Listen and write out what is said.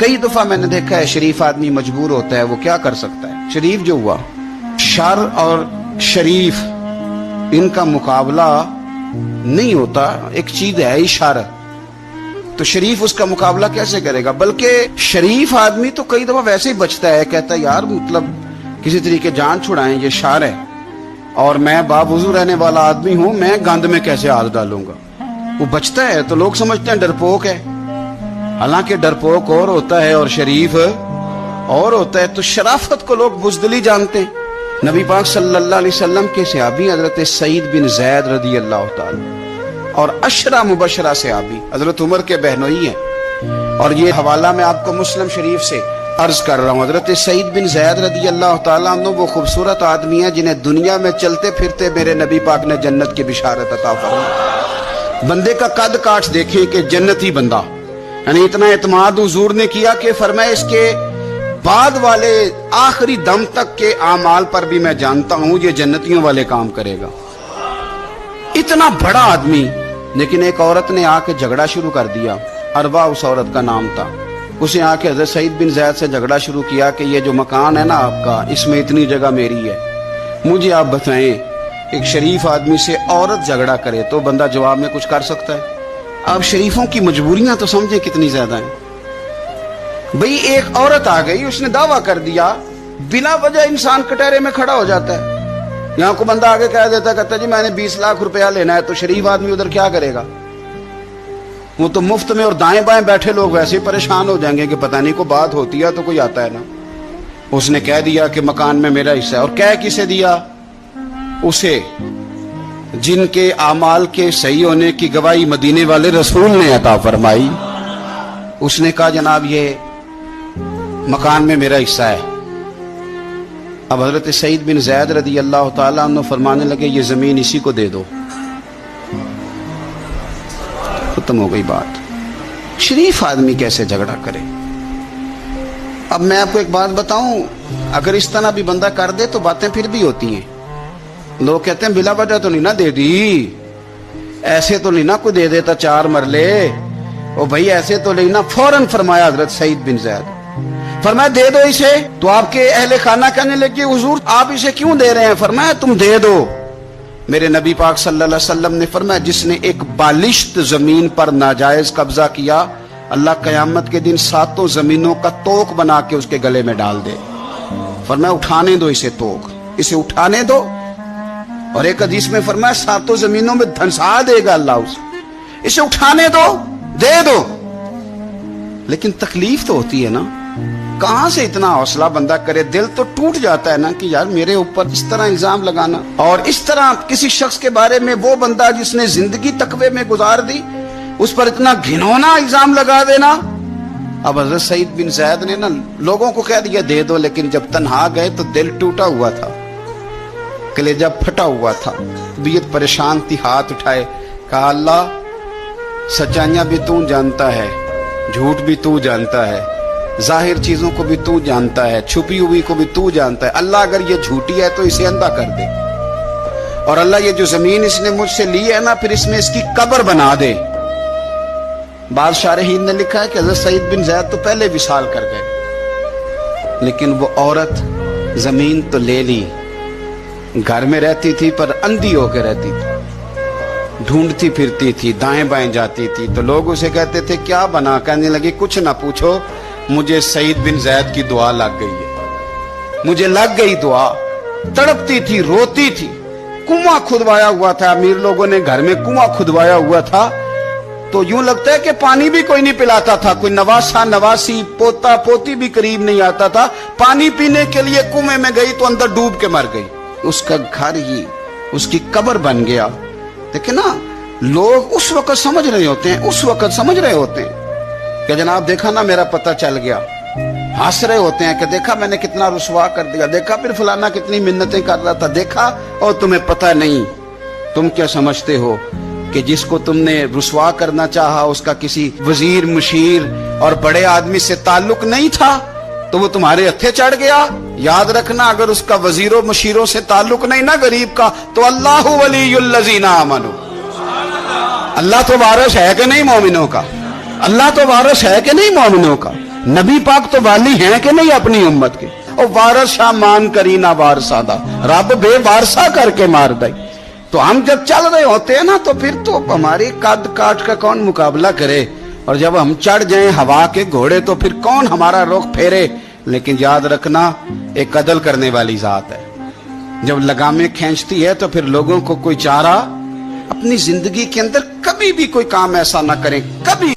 कई दफा मैंने देखा है शरीफ आदमी मजबूर होता है, वो क्या कर सकता है। शरीफ जो हुआ, शर और शरीफ इनका मुकाबला नहीं होता, एक चीज है ही शर, तो शरीफ उसका मुकाबला कैसे करेगा। बल्कि शरीफ आदमी तो कई दफा वैसे ही बचता है, कहता है यार मतलब किसी तरीके जान छुड़ाएं, ये शर है और मैं बावजू रहने वाला आदमी हूं, मैं गंद में कैसे हाथ डालूंगा। वो बचता है तो लोग समझते हैं डरपोक है, हालांकि डरपोक और होता है और शरीफ और होता है। तो शराफत को लोग बुज़दिली जानते हैं। नबी पाक सल्लल्लाहु अलैहि वसल्लम के सहाबी हजरत सईद बिन ज़ैद रज़ी अल्लाह ताला और अशरा मुबशरा सहाबी हजरत उमर के बहनोई हैं, और ये हवाला मैं आपको मुस्लिम शरीफ से अर्ज कर रहा हूँ। हजरत सईद बिन ज़ैद रज़ी अल्लाह ताला अन्हु वो खूबसूरत आदमी है जिन्हें दुनिया में चलते फिरते मेरे नबी पाक ने जन्नत की बिशारत अता फरमाई। बंदे का कद काठ देखे कि जन्नती बंदा, यानी इतना एतमाद हुजूर ने किया कि फरमाया इसके बाद वाले आखिरी दम तक के आमाल पर भी मैं जानता हूं ये जन्नतियों वाले काम करेगा। इतना बड़ा आदमी, लेकिन एक औरत ने आके झगड़ा शुरू कर दिया। अरवा उस औरत का नाम था। उसे आके हज़रत सईद बिन ज़ैद से झगड़ा शुरू किया कि ये जो मकान है ना आपका, इसमें इतनी जगह मेरी है, मुझे आप बताएं एक शरीफ आदमी से औरत झगड़ा करे तो बंदा जवाब में कुछ कर सकता है। अब शरीफों की मजबूरियां तो समझे कितनी ज्यादा हैं। भाई एक औरत आ गई, उसने दावा कर दिया, बिना वजह इंसान कटहरे में खड़ा हो जाता है। यहाँ को बंदा आगे कह देता, कहता जी मैंने 20 लाख रुपया लेना है, तो शरीफ आदमी उधर क्या करेगा। वो तो मुफ्त में, और दाएं बाएं बैठे लोग वैसे ही परेशान हो जाएंगे कि पता नहीं को बात होती है तो कोई आता है ना। उसने कह दिया कि मकान में मेरा हिस्सा है, और कह किसे दिया, उसे जिनके आमाल के सही होने की गवाही मदीने वाले रसूल ने अता फरमाई। उसने कहा जनाब ये मकान में मेरा हिस्सा है। अब हजरत सईद बिन ज़ैद रज़ी अल्लाह ताला अन्हु फरमाने लगे ये जमीन इसी को दे दो, खत्म हो गई बात। शरीफ आदमी कैसे झगड़ा करे। अब मैं आपको एक बात बताऊं, अगर इस तरह भी बंदा कर दे तो बातें फिर भी होती हैं। लोग कहते हैं बिला वजह तो नहीं ना दे दी, ऐसे तो नहीं ना कोई दे देता 4 मरले, ओ भाई ऐसे तो नहीं ना। फौरन फरमाया हजरत सईद बिन ज़ैद, फरमाया दे दो इसे। तो आपके अहले खाना कहने लगे हुजूर आप इसे क्यों दे रहे हैं। फरमाया तुम दे दो। मेरे नबी पाक सल्लल्लाहु अलैहि वसल्लम ने फरमाया जिसने एक बालिश्त जमीन पर नाजायज कब्जा किया, अल्लाह कयामत के दिन 7 जमीनों का तोक बना के उसके गले में डाल दे। फरमाया उठाने दो इसे, तोक इसे उठाने दो। और एक हदीस में फरमाया 7 जमीनों में धंसा देगा अल्लाह उसे, इसे उठाने दो, दे दो। लेकिन तकलीफ तो होती है ना, कहां से इतना हौसला बंदा करे। दिल तो टूट जाता है ना कि यार मेरे ऊपर इस तरह इल्जाम लगाना, और इस तरह किसी शख्स के बारे में, वो बंदा जिसने जिंदगी तकवे में गुजार दी, उस पर इतना घिनौना इल्जाम लगा देना। अब हजरत सईद बिन ज़ैद ने ना लोगों को कह दिया दे दो, लेकिन जब तन्हा गए तो दिल टूटा हुआ था, कलेजा फटा हुआ था, तबीयत परेशान थी। हाथ उठाए, कहा अल्लाह सच्चाइयां भी तू जानता है, झूठ भी तू जानता है, जाहिर चीजों को भी तू जानता है, छुपी हुई को भी तू जानता है। अल्लाह अगर ये झूठी है तो इसे अंधा कर दे, और अल्लाह ये जो जमीन इसने मुझसे ली है ना, फिर इसमें इसकी कब्र बना दे। बादशाह रहीन ने लिखा है कि हज़रत सईद बिन ज़ैद तो पहले विसाल कर गए, लेकिन वो औरत जमीन तो ले ली, घर में रहती थी पर अंधी होकर रहती थी, ढूंढती फिरती थी, दाएं बाएं जाती थी। तो लोग उसे कहते थे क्या बना, कहने लगे कुछ ना पूछो, मुझे सईद बिन ज़ैद की दुआ लग गई है, मुझे लग गई दुआ। तड़पती थी, रोती थी। कुआं खुदवाया हुआ था, अमीर लोगों ने घर में कुआं खुदवाया हुआ था, तो यूं लगता है कि पानी भी कोई नहीं पिलाता था, कोई नवासा नवासी पोता पोती भी करीब नहीं आता था। पानी पीने के लिए कुएं में गई तो अंदर डूब के मर गई। उसका घर ही उसकी कब्र बन गया। देखिए ना, लोग उस वक्त समझ रहे होते हैं, उस वक्त समझ रहे होते हैं कि जनाब देखा ना मेरा पता चल गया। हंस रहे होते हैं कि देखा मैंने कितना रुसवा कर दिया, देखा फिर फलाना कितनी मिन्नतें कर रहा था, देखा। और तुम्हें पता नहीं, तुम क्या समझते हो कि जिसको तुमने रुसवा करना चाहा उसका किसी वजीर मुशीर और बड़े आदमी से ताल्लुक नहीं था तो वो तुम्हारे हथे चढ़ गया। याद रखना, अगर उसका वजीरों मुशीरों से ताल्लुक नहीं ना गरीब का, तो अल्लाहु वलियुल लज़ीना आमनू, अल्लाह तो वारिस है कि नहीं मोमिनों का, अल्लाह तो वारिस है कि नहीं मोमिनों का। नबी पाक तो वाली हैं कि नहीं अपनी उम्मत के। और वारस शाह मान करी ना वारसा दा, रब बेवारसा करके मार दई। तो हम जब चल रहे होते हैं ना तो फिर तो हमारी कद काट का कौन मुकाबला करे, और जब हम चढ़ जाएं हवा के घोड़े तो फिर कौन हमारा रुख फेरे। लेकिन याद रखना, एक कदल करने वाली जात है, जब लगामें खींचती है तो फिर लोगों को कोई चारा। अपनी जिंदगी के अंदर कभी भी कोई काम ऐसा ना करें, कभी